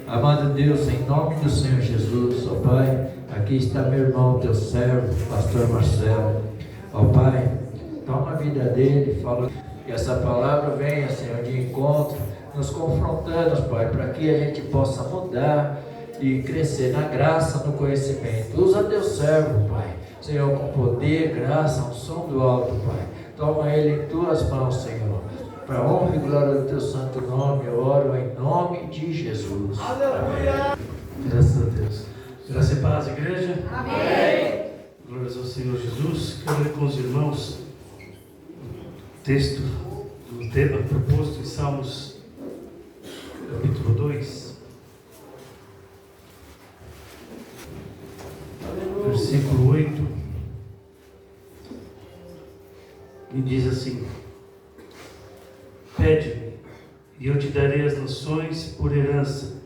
Amado Deus, em nome do Senhor Jesus, ó Pai, aqui está meu irmão, teu servo, pastor Marcelo. Ó Pai, toma a vida dele, fala que essa palavra venha, Senhor, de encontro, nos confrontando, Pai, para que a gente possa mudar e crescer na graça, no conhecimento. Usa teu servo, Pai, Senhor, com poder, graça, unção do alto, Pai. Toma ele em tuas mãos, Senhor. Para a honra e glória do teu santo nome, eu oro em nome de Jesus. Aleluia! Graças a Deus. Graça e paz, igreja. Amém! Glórias ao Senhor Jesus. Quero ler com os irmãos o texto do tema proposto em Salmos, capítulo 2, versículo 8, e diz assim: Pede-me, e eu te darei as nações por herança,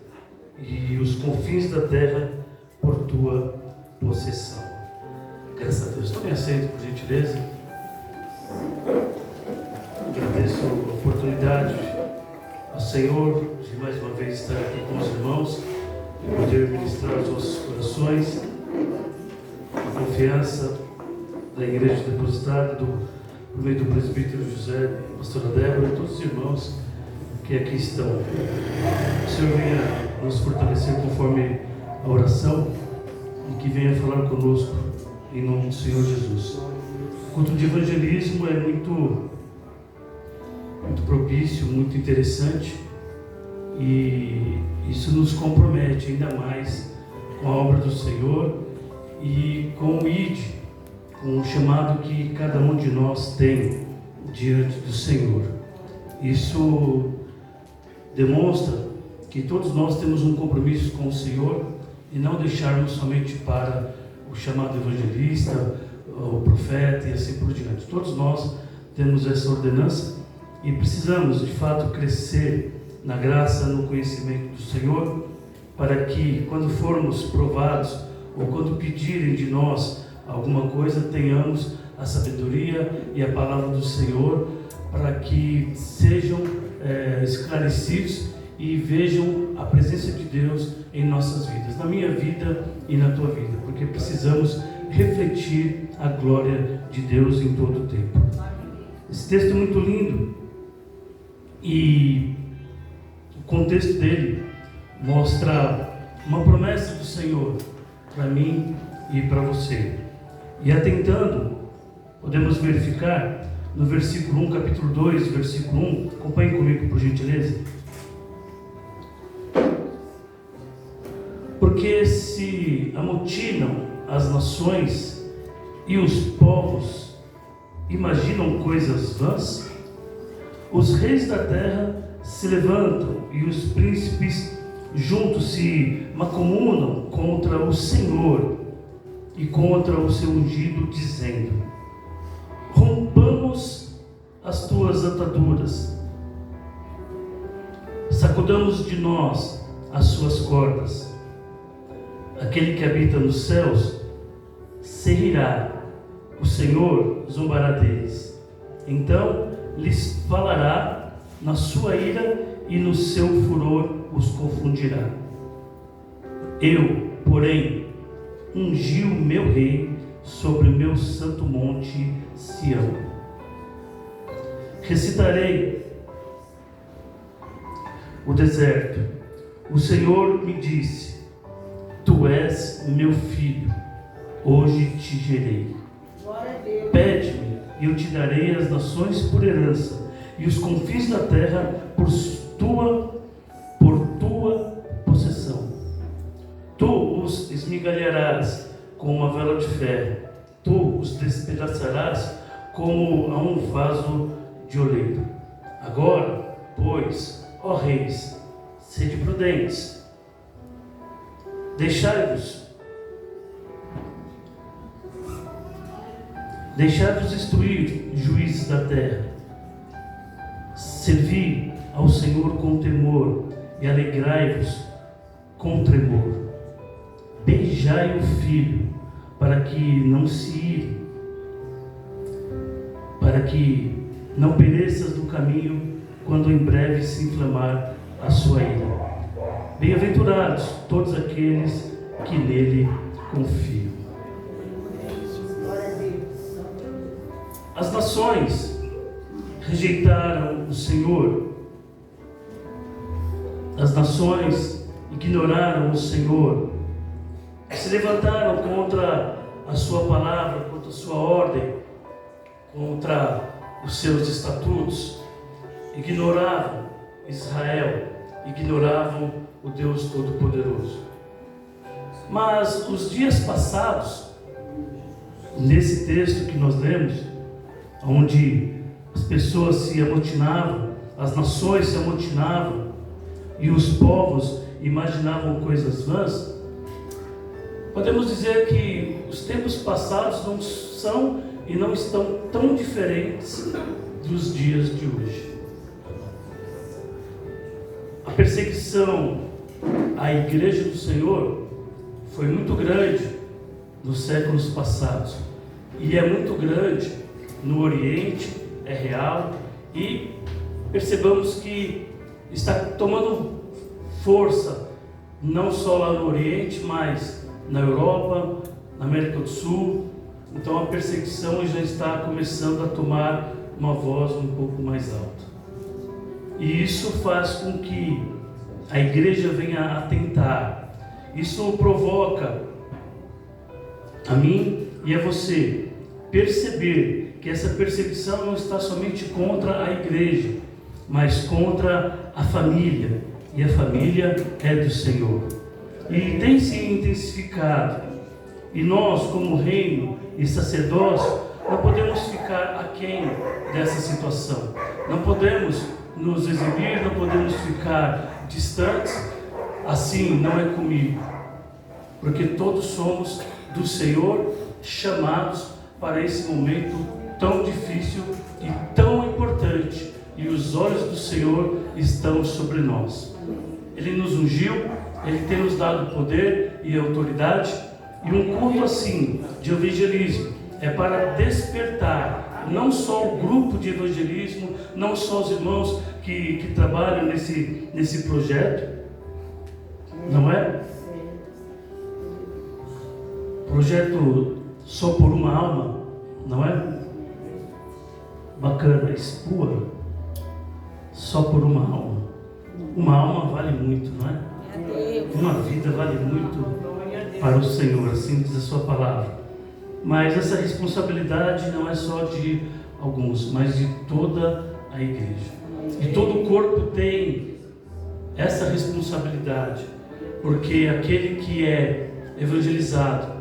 e os confins da terra por tua possessão. Graças a Deus. Tome assento, por gentileza. Agradeço a oportunidade ao Senhor de mais uma vez estar aqui com os irmãos e poder ministrar os nossos corações, a confiança da igreja depositada por meio do presbítero José, a pastora Débora e todos os irmãos que aqui estão. O Senhor venha nos fortalecer conforme a oração e que venha falar conosco em nome do Senhor Jesus. O culto de evangelismo é muito propício, muito interessante, e isso nos compromete ainda mais com a obra do Senhor e com o ID, com o chamado que cada um de nós tem diante do Senhor. Isso demonstra que todos nós temos um compromisso com o Senhor e não deixarmos somente para o chamado evangelista, o profeta e assim por diante. Todos nós temos essa ordenança e precisamos de fato crescer na graça, no conhecimento do Senhor, para que quando formos provados ou quando pedirem de nós alguma coisa, tenhamos a sabedoria e a palavra do Senhor para que sejam esclarecidos e vejam a presença de Deus em nossas vidas, na minha vida e na tua vida, porque precisamos refletir a glória de Deus em todo o tempo. Esse texto é muito lindo e o contexto dele mostra uma promessa do Senhor para mim e para você. E atentando, podemos verificar no versículo 1, capítulo 2, versículo 1, acompanhe comigo por gentileza. Porque se amotinam as nações e os povos imaginam coisas vãs, os reis da terra se levantam e os príncipes juntos se macomunam contra o Senhor e contra o seu ungido, dizendo: rompamos as tuas ataduras, sacudamos de nós as suas cordas. Aquele que habita nos céus se rirá, o Senhor zombará deles. Então lhes falará na sua ira e no seu furor os confundirá. Eu, porém, ungi o meu rei sobre o meu santo monte Sião. Recitarei o deserto. O Senhor me disse: tu és meu filho, hoje te gerei. Pede-me e eu te darei as nações por herança e os confins da terra por tua possessão. Tu os esmigalharás com uma vela de ferro, tu os despedaçarás como a um vaso de oleiro. Agora, pois, ó reis, sede prudentes, deixai-vos instruir, juízes da terra. Servi ao Senhor com temor e alegrai-vos com tremor. Beijai o filho, para que não se ire, para que não pereças no caminho, quando em breve se inflamar a sua ira. Bem-aventurados todos aqueles que nele confiam. As nações rejeitaram o Senhor. As nações ignoraram o Senhor. Se levantaram contra a sua palavra, contra a sua ordem, contra os seus estatutos. Ignoravam Israel, ignoravam o Deus Todo-Poderoso. Mas os dias passados, nesse texto que nós lemos, onde as pessoas se amotinavam, as nações se amotinavam e os povos imaginavam coisas vãs, podemos dizer que os tempos passados não são e não estão tão diferentes dos dias de hoje. A perseguição à igreja do Senhor foi muito grande nos séculos passados e é muito grande no Oriente, é real, e percebamos que está tomando força não só lá no Oriente, mas na Europa, na América do Sul. Então a perseguição já está começando a tomar uma voz um pouco mais alta. E isso faz com que a igreja venha atentar. Isso provoca a mim e a você perceber que essa perseguição não está somente contra a igreja, mas contra a família. E a família é do Senhor. E tem se intensificado. E nós, como reino e sacerdócio, não podemos ficar aquém dessa situação. Não podemos nos exibir, não podemos ficar distantes. Assim não é comigo. Porque todos somos do Senhor, chamados para esse momento tão difícil e tão importante. E os olhos do Senhor estão sobre nós. Ele nos ungiu, Ele tem nos dado poder e autoridade. E um culto assim, de evangelismo, é para despertar não só o grupo de evangelismo, não só os irmãos que trabalham nesse projeto, não é? Projeto só por uma alma, não é? Bacana, Espua, só por uma alma. Uma alma vale muito, não é? Uma vida vale muito para o Senhor, assim diz a sua palavra. Mas essa responsabilidade não é só de alguns, mas de toda a igreja. E todo o corpo tem essa responsabilidade, porque aquele que é evangelizado,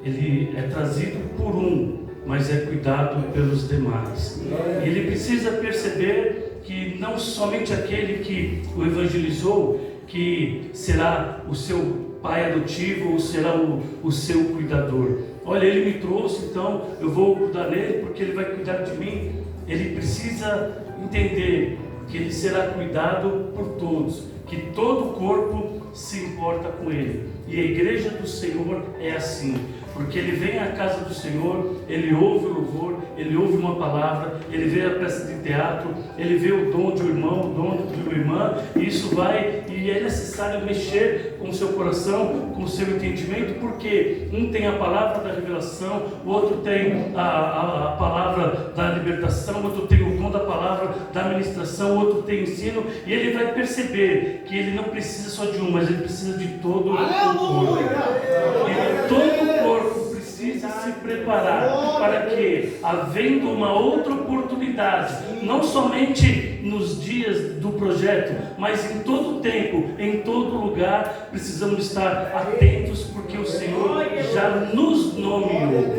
ele é trazido por um, mas é cuidado pelos demais. E ele precisa perceber que não somente aquele que o evangelizou, que será o seu pai adotivo ou será o seu cuidador. Olha, ele me trouxe, então eu vou cuidar dele porque ele vai cuidar de mim. Ele precisa entender que ele será cuidado por todos, que todo o corpo se importa com ele. E a igreja do Senhor é assim, porque ele vem à casa do Senhor, ele ouve o louvor, ele ouve uma palavra, ele vê a peça de teatro, ele vê o dom de um irmão, o dom de uma irmã, e isso vai, e é necessário mexer com o seu coração, com o seu entendimento, porque um tem a palavra da revelação, o outro tem a palavra da libertação, o outro tem o dom da palavra da ministração, o outro tem o ensino, e ele vai perceber que ele não precisa só de um, mas ele precisa de todo o corpo. E todo o corpo precisa se preparar para que, havendo uma outra oportunidade, não somente nos dias do projeto, mas em todo tempo, em todo lugar, precisamos estar atentos, porque o Senhor já nos nomeou.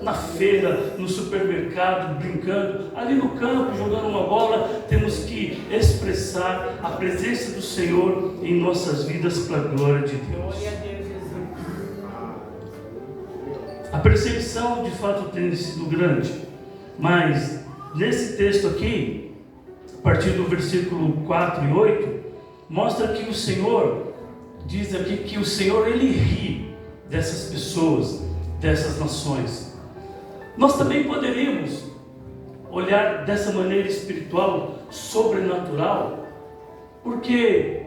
Na feira, no supermercado, brincando, ali no campo, jogando uma bola, temos que expressar a presença do Senhor em nossas vidas para a glória de Deus. A perseguição de fato tem sido grande, mas nesse texto aqui, a partir do versículo 4 e 8, mostra que o Senhor, diz aqui que o Senhor, Ele ri dessas pessoas, dessas nações. Nós também poderíamos olhar dessa maneira espiritual, sobrenatural, porque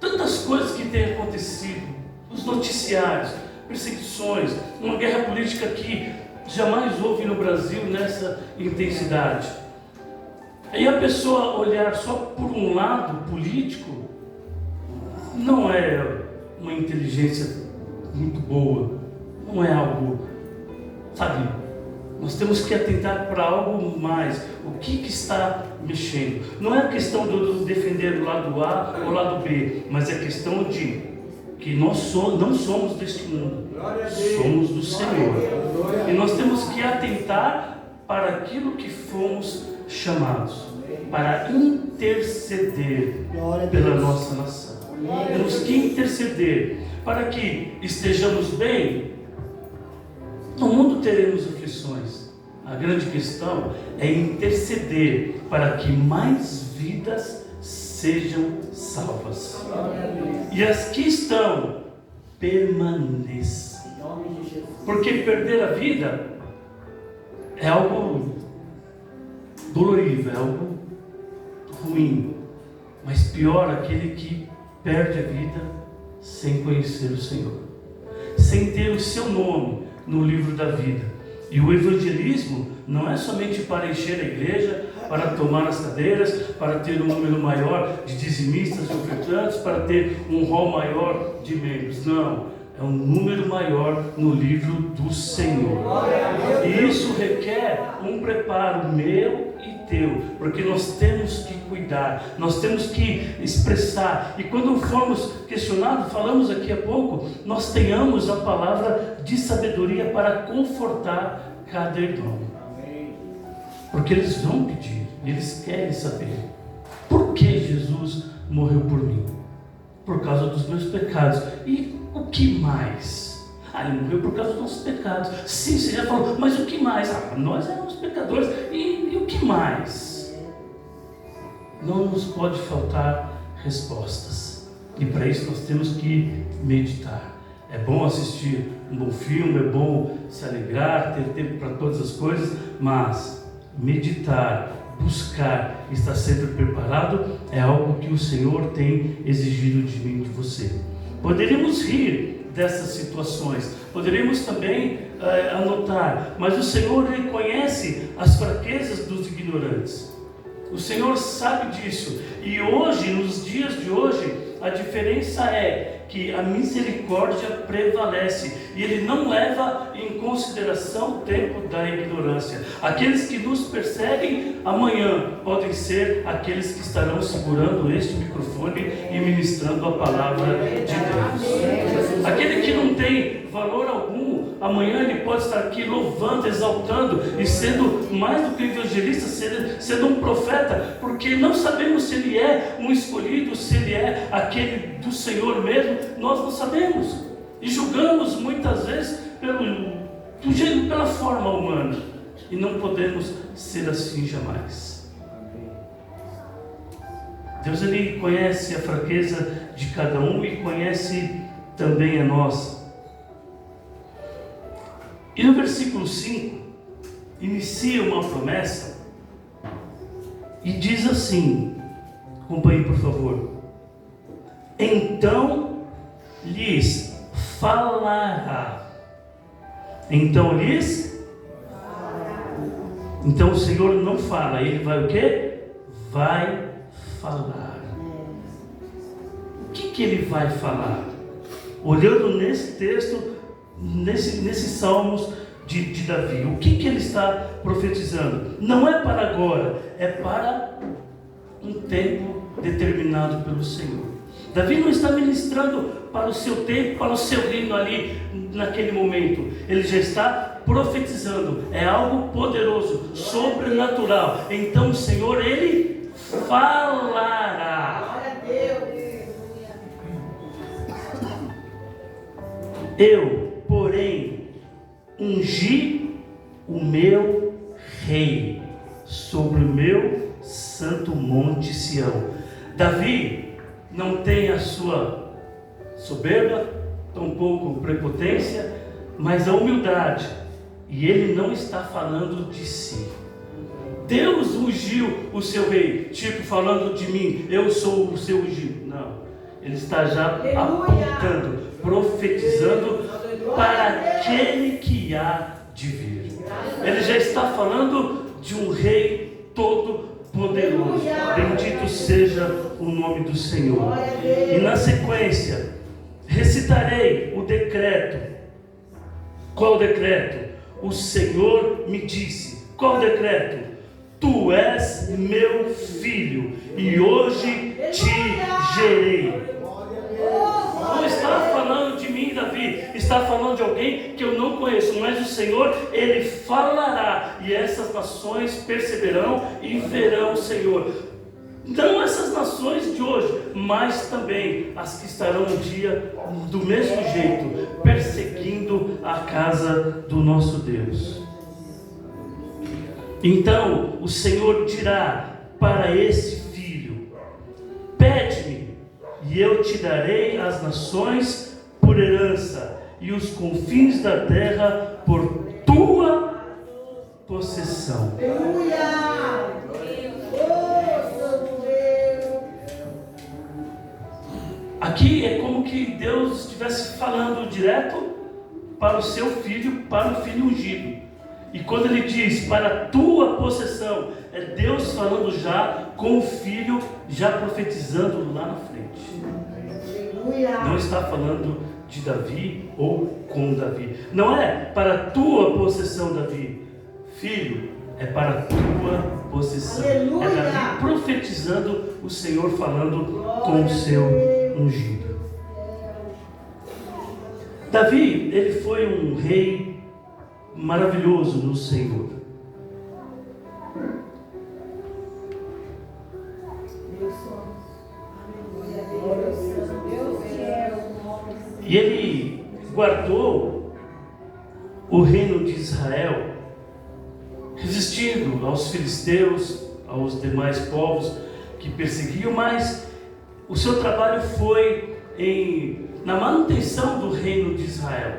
tantas coisas que têm acontecido, os noticiários, perseguições, uma guerra política que jamais houve no Brasil nessa intensidade. Aí a pessoa olhar só por um lado político não é uma inteligência muito boa, não é algo, sabe? Nós temos que atentar para algo mais. O que está mexendo? Não é a questão de defender o lado A ou o lado B, mas é a questão de que nós não somos deste mundo, somos do Senhor. E nós temos que atentar para aquilo que fomos chamados, para interceder pela nossa nação. Temos que interceder para que estejamos bem. No mundo teremos aflições. A grande questão é interceder para que mais vidas sejam salvas. E as que estão, permaneçam. Porque perder a vida é algo dolorido, é algo ruim. Mas pior aquele que perde a vida sem conhecer o Senhor, sem ter o seu nome no livro da vida. E o evangelismo não é somente para encher a igreja, para tomar as cadeiras, para ter um número maior de dizimistas e ofertantes, para ter um rol maior de membros. Não, é um número maior no livro do Senhor. E isso requer um preparo meu e teu, porque nós temos que cuidar, nós temos que expressar. E quando formos questionados, falamos aqui há pouco, nós tenhamos a palavra de sabedoria para confortar cada irmão. Porque eles vão pedir, eles querem saber por que Jesus morreu por mim. Por causa dos meus pecados. E o que mais? Ele morreu por causa dos nossos pecados. Sim, você já falou, mas o que mais? Nós éramos pecadores. E o que mais? Não nos pode faltar respostas. E para isso nós temos que meditar. É bom assistir um bom filme, é bom se alegrar, ter tempo para todas as coisas, mas meditar, buscar, estar sempre preparado é algo que o Senhor tem exigido de mim e de você. Poderíamos rir dessas situações, poderíamos também anotar, mas o Senhor, Ele conhece as fraquezas dos ignorantes. O Senhor sabe disso. E hoje, nos dias de hoje, a diferença é que a misericórdia prevalece e Ele não leva em consideração o tempo da ignorância. Aqueles que nos perseguem amanhã podem ser aqueles que estarão segurando este microfone e ministrando a palavra de Deus. Aquele que não tem valor algum, amanhã ele pode estar aqui louvando, exaltando e sendo mais do que evangelista, sendo um profeta, porque não sabemos se ele é um escolhido, se ele é aquele do Senhor mesmo, nós não sabemos. E julgamos muitas vezes pela forma humana, e não podemos ser assim jamais. Deus, Ele conhece a fraqueza de cada um e conhece também a nossa. E no versículo 5, inicia uma promessa e diz assim, acompanhe por favor: então lhes falará. Então lhes falará. Então o Senhor não fala, Ele vai o quê? Vai falar. O que Ele vai falar? Olhando nesse texto, nesses salmos de Davi, o que Ele está profetizando? Não é para agora, é para um tempo determinado pelo Senhor. Davi não está ministrando para o seu tempo, para o seu reino ali, naquele momento. Ele já está profetizando. É algo poderoso, sobrenatural. Então o Senhor, Ele falará. Glória a Deus. Eu, porém, ungi o meu rei sobre o meu santo monte Sião. Davi não tem a sua soberba, tampouco prepotência, mas a humildade. E ele não está falando de si. Deus ungiu o seu rei, tipo falando de mim, eu sou o seu ungido. Não. Ele está já apontando, profetizando para aquele que há de vir. Ele já está falando de um rei todo-poderoso. Bendito seja o nome do Senhor. E na sequência, recitarei o decreto. Qual decreto? O Senhor me disse. Qual decreto? Tu és meu filho e hoje te gerei. Não está falando de mim, Davi, está falando de alguém que eu não conheço, mas o Senhor, Ele falará, e essas nações perceberão e verão o Senhor. Não essas nações de hoje, mas também as que estarão um dia do mesmo jeito, perseguindo a casa do nosso Deus. Então o Senhor dirá para esse filho: pede-me, e eu te darei as nações por herança, e os confins da terra por tua possessão. Aqui é como que Deus estivesse falando direto para o seu filho, para o filho ungido. E quando ele diz para a tua possessão, é Deus falando já com o filho, já profetizando lá na frente. Não está falando de Davi ou com Davi. Não é para a tua possessão, Davi. Filho, é para a tua possessão. Aleluia. É Davi profetizando, o Senhor falando com o seu ungido. Davi, ele foi um rei maravilhoso no Senhor. E ele guardou o reino de Israel, resistindo aos filisteus, aos demais povos que perseguiam, mas o seu trabalho foi na manutenção do reino de Israel,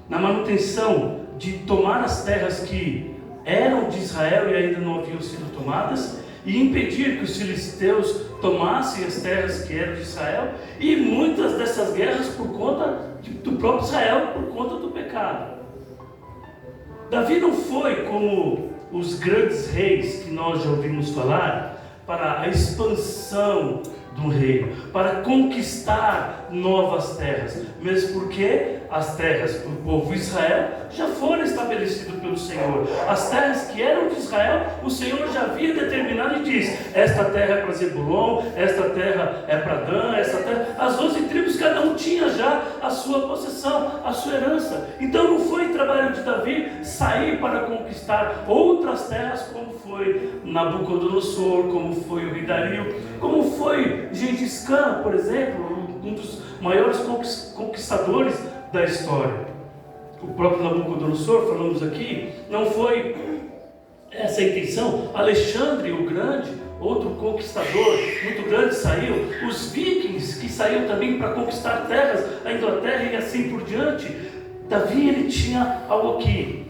na manutenção de tomar as terras que eram de Israel e ainda não haviam sido tomadas, e impedir que os filisteus tomassem as terras que eram de Israel, e muitas dessas guerras por conta do próprio Israel, por conta do pecado. Davi não foi como os grandes reis que nós já ouvimos falar, para a expansão do reino, para conquistar novas terras, mesmo porque as terras do povo de Israel já foram estabelecidas pelo Senhor. As terras que eram de Israel, o Senhor já havia determinado e diz: esta terra é para Zebulon, esta terra é para Dan, esta terra... As 12 tribos, cada um tinha já a sua possessão, a sua herança. Então não foi trabalho de Davi sair para conquistar outras terras, como foi Nabucodonosor, como foi o rei Dario, como foi Gengis Khan, por exemplo, um dos maiores conquistadores da história. O próprio Nabucodonosor, falamos aqui, não foi essa a intenção. Alexandre o Grande, outro conquistador muito grande, saiu. Os vikings, que saíram também para conquistar terras, a Inglaterra e assim por diante. Davi, ele tinha algo aqui: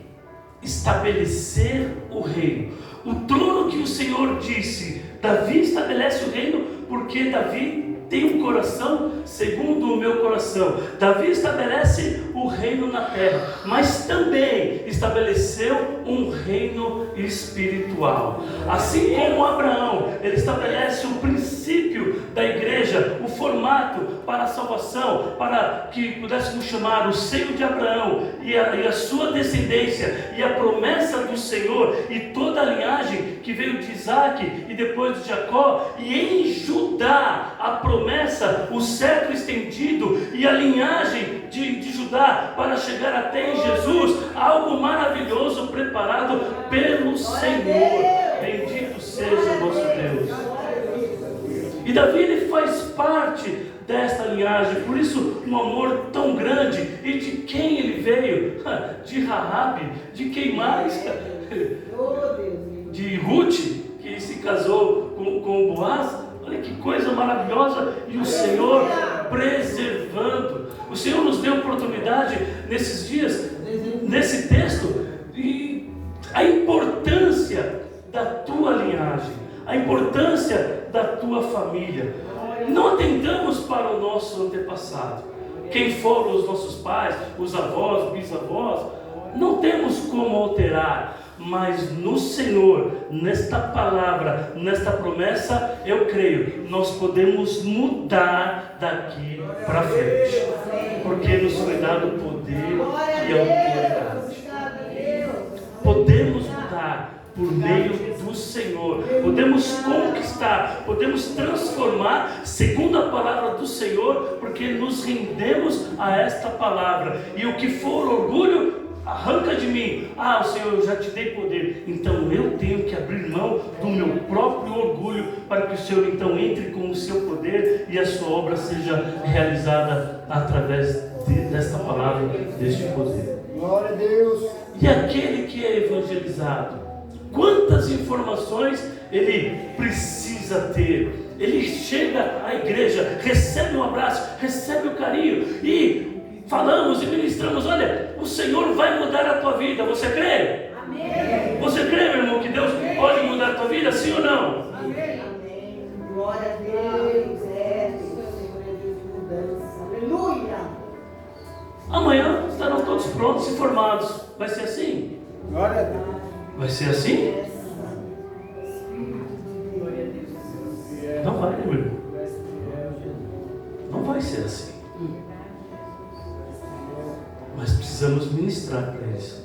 estabelecer o reino. O trono que o Senhor disse, Davi estabelece o reino, porque Davi tem um coração segundo o meu coração. Davi estabelece o reino na terra, mas também estabeleceu um reino espiritual. Assim como Abraão, ele estabelece o princípio da igreja, o formato para a salvação, para que pudéssemos chamar o seio de Abraão e a sua descendência, e a promessa do Senhor, e toda a linhagem que veio de Isaac e depois de Jacó, e em Judá a promessa, o cetro estendido e a linhagem de Judá para chegar até em Jesus, algo maravilhoso preparado pelo Senhor. Bendito seja o nosso Deus. E Davi, ele faz parte desta linhagem, por isso um amor tão grande. E de quem ele veio? De Raabe, de quem mais? De Ruth, que se casou com Boaz. Olha que coisa maravilhosa. E o Senhor preservando. O Senhor nos deu oportunidade nesses dias, nesse texto, e a importância da tua linhagem, a importância da tua família. Não atentamos para o nosso antepassado. Quem foram os nossos pais, os avós, bisavós, não temos como alterar. Mas no Senhor, nesta palavra, nesta promessa, eu creio, nós podemos mudar daqui para frente. Porque nos foi dado poder e autoridade. Podemos mudar por meio do Senhor. Podemos conquistar, podemos transformar segundo a palavra do Senhor, porque nos rendemos a esta palavra. E o que for orgulho, arranca de mim. O Senhor, eu já te dei poder. Então eu tenho que abrir mão do meu próprio orgulho, para que o Senhor então entre com o seu poder e a sua obra seja realizada através desta palavra, deste poder. Glória a Deus. E aquele que é evangelizado, quantas informações ele precisa ter? Ele chega à igreja, recebe um abraço, recebe o carinho e falamos e ministramos: olha, o Senhor vai mudar a tua vida. Você crê? Amém. Você crê, meu irmão, que Deus pode mudar a tua vida, sim ou não? Amém. Glória a Deus. Aleluia. Amanhã estarão todos prontos e formados. Vai ser assim? Glória a Deus. Vai ser assim? Não vai, meu irmão. Não vai ser assim. Mas precisamos ministrar para eles.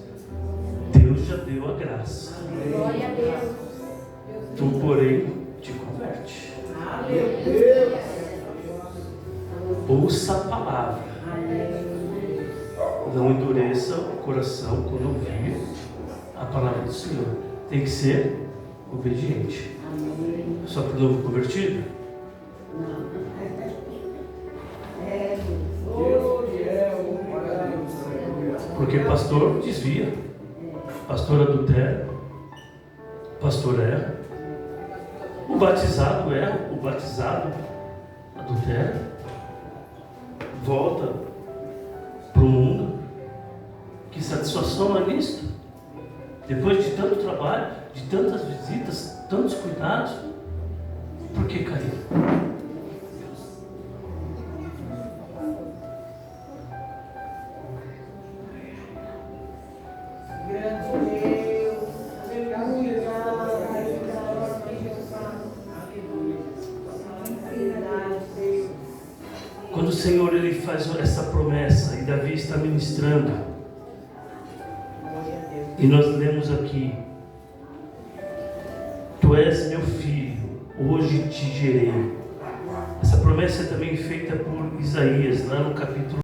Deus já deu a graça. Glória a Deus. Tu, porém, te converte. Aleluia. Ouça a palavra. Não endureça o coração quando ouvir a palavra do Senhor. Tem que ser obediente. Só para o novo convertido? Porque pastor desvia, pastor adultera, pastor erra, o batizado erra, o batizado adultera, volta para o mundo. Que satisfação é nisto? Depois de tanto trabalho, de tantas visitas, tantos cuidados, por que caiu? Quando o Senhor ele faz essa promessa e Davi está ministrando, e nós lemos aqui: Tu és meu filho, hoje te gerei. Essa promessa é também feita por Isaías, lá no capítulo